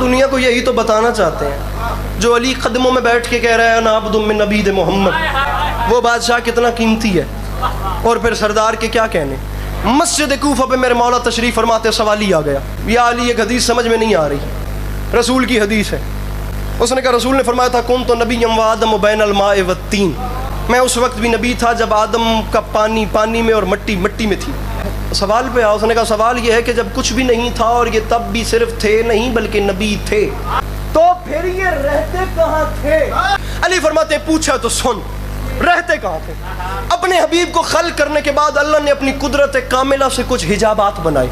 دنیا کو یہی تو بتانا چاہتے ہیں. جو علی قدموں میں بیٹھ کے کہہ رہا ہے انا عبد من عبید محمد، وہ بادشاہ کتنا قیمتی ہے. اور پھر سردار کے کیا کہنے. مسجد کوفہ پہ میرے مولا تشریف فرماتے سوال ہی آ گیا، یا علی ایک حدیث سمجھ میں نہیں آ رہی، رسول کی حدیث ہے. اس نے کہا رسول نے فرمایا تھا کن تو نبی و آدم بین الماء والتین، میں اس وقت بھی نبی تھا جب آدم کا پانی پانی میں اور مٹی مٹی میں تھی. سوال پہ آؤ. اس نے کہا سوال یہ ہے کہ جب کچھ بھی نہیں تھا اور یہ تب بھی صرف تھے نہیں بلکہ نبی تھے، تو پھر یہ رہتے کہاں تھے؟ علی فرماتے پوچھا تو سن، رہتے کہاں تھے؟ اپنے حبیب کو خلق کرنے کے بعد اللہ نے اپنی قدرت کاملہ سے کچھ حجابات بنائے.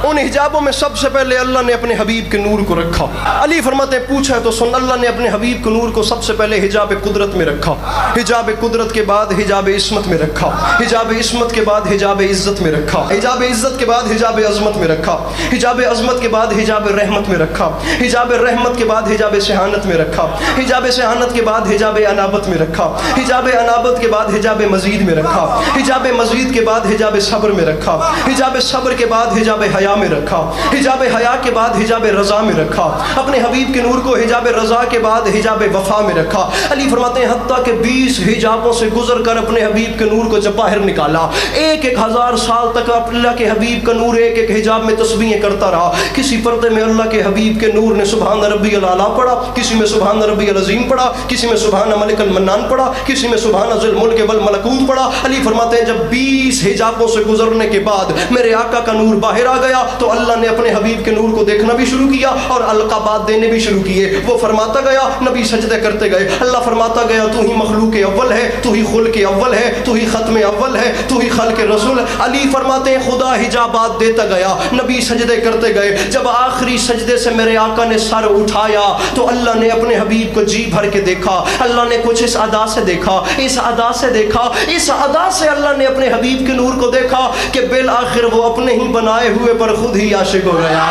ان حجابوں میں سب سے پہلے اللہ نے اپنے حبیب کے نور کو رکھا. علی فرماتے ہیں پوچھا ہے تو سن، اللہ نے اپنے حبیب کے نور کو سب سے پہلے حجاب قدرت میں رکھا، حجاب قدرت کے بعد حجاب عصمت میں رکھا، حجاب عصمت کے بعد حجاب عزت میں رکھا، حجاب عزت کے بعد حجاب عظمت میں رکھا، حجاب عظمت کے بعد حجاب رحمت میں رکھا، حجاب رحمت کے بعد حجاب صحانت میں رکھا، حجاب صحانت کے بعد حجاب انابت میں رکھا، حجاب انابت کے بعد حجاب مزید میں رکھا، حجاب مزید کے بعد حجاب صبر میں رکھا، حجاب صبر کے بعد حجاب حیا میں رکھا، حجاب حیا کے بعد حجاب رضا میں رکھا، اپنے حبیب کے نور کو حجاب رضا کے بعد حجاب وفا میں رکھا. علی فرماتے ہیں حتیٰ کہ 20 حجابوں سے گزر کر اپنے حبیب کے نور کو جب باہر نکالا، 1000 سال تک اللہ کے حبیب کا نور ایک ایک حجاب میں تسبیحیں کرتا رہا. کسی پردے میں اللہ کے حبیب کے نور نے سبحان ربی الاعلیٰ پڑھا، کسی میں سبحان ربی العظیم پڑھا، کسی میں سبحان ملک المنان پڑھا، کسی میں سبحان ذی الملک والملکوت پڑھا. علی فرماتے ہیں جب 20 حجابوں سے گزرنے کے بعد میرے آقا کا نور باہر آ گیا تو اللہ نے اپنے حبیب کے نور کو دیکھنا بھی شروع کیا اور القابات دینے بھی شروع کیے. وہ فرماتا گیا، نبی سجدے کرتے گئے، اللہ فرماتا گیا تو ہی مخلوق اول ہے، تو ہی خلق اول ہے، تو ہی ختم اول ہے، تو ہی خلق رسول. علی فرماتے ہیں خدا حجابات دیتا گیا، نبی سجدے کرتے گئے. جب آخری سجدے سے میرے آقا نے سر اٹھایا تو اللہ نے اپنے حبیب کو جی بھر کے دیکھا. اللہ نے کچھ اس ادا سے دیکھا، اس ادا سے دیکھا، اس ادا سے اللہ نے اپنے حبیب کے نور کو دیکھا کہ بالآخر وہ اپنے ہی بنائے ہوئے پر خود ہی عاشق ہو گیا،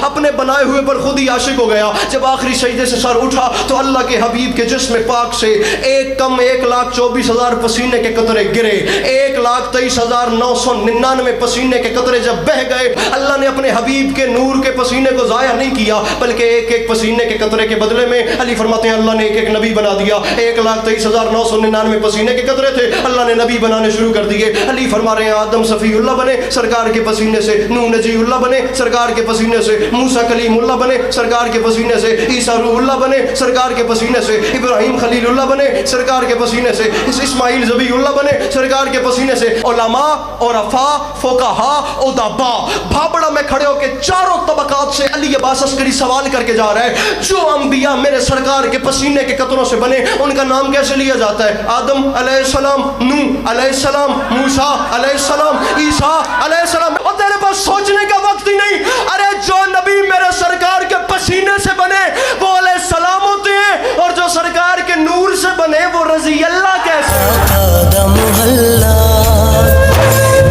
اپنے بنائے ہوئے پر خود ہی عاشق ہو گیا. جب آخری سجدے سے سر اٹھا تو اللہ کے حبیب کے جسم پاک سے 1,24,000 پسینے کے قطرے گرے. 1,23,999 پسینے کے قطرے جب بہ گئے، اللہ نے اپنے حبیب کے نور کے پسینے کو ضائع نہیں کیا بلکہ ایک ایک پسینے کے قطرے کے بدلے میں علی فرماتے ہیں اللہ نے ایک ایک نبی بنا دیا. 1,23,999 پسینے کے قطرے تھے، اللہ نے نبی بنانے شروع کر دیے. علی فرما رہے ہیں آدم صفی اللہ بنے سرکار کے پسینے سے، نوح نجی اللہ بنے سرکار کے پسینے سے، موسیٰ کلیم اللہ بنے سرکار کے پسینے سے، عیسیٰ روح اللہ بنے سرکار کے پسینے سے، ابراہیم خلیل اللہ بنے سرکار کے پسینے سے، اسماعیل ذبیح اللہ بنے سرکار کے پسینے سے. علماء اور عفا فقہا ادبا بھابڑا میں کھڑے ہو کے چاروں طبقات سے علی عباس عسکری سوال کر کے جا رہا ہے جو انبیاء میرے سرکار کے پسینے کے قطروں سے بنے ان کا نام کیسے لیا جاتا ہے؟ آدم علیہ السلام، نوح علیہ السلام، موسیٰ علیہ السلام، عیسیٰ علیہ السلام. اور تیرے پاس سوچنے کا وقت ہی نہیں. ارے جو نبی میرے سرکار کے پسینے سے بنے وہ علیہ السلام ہوتے ہیں اور جو سرکار کے نور سے بنے وہ رضی اللہ کیسے؟ آدم اللہ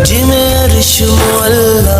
جن عرش اللہ